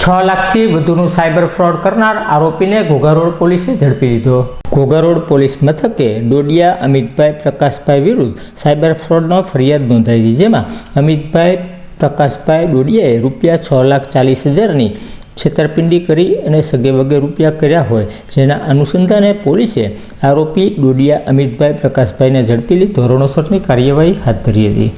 6 લાખથી વધુનું cyber fraud કરનાર આરોપીને ઘોઘા રોડ પોલીસે ઝડપી લીધો। ઘોઘા રોડ પોલીસ મથકે ડોડિયા અમિતભાઈ પ્રકાશભાઈ વિરુદ્ધ સાયબર ફ્રોડનો ફરિયાદ નોંધાઈ હતી, જેમાં અમિતભાઈ પ્રકાશભાઈ ડોડિયાએ ₹6,40,000ની છેતરપિંડી કરી અને સગે વગે રૂપિયા કર્યા હોય, જેના અનુસંધાને પોલીસે આરોપી ડોડિયા અમિતભાઈ પ્રકાશભાઈને ઝડપી લઈ ધોરણસરની કાર્યવાહી હાથ ધરી હતી।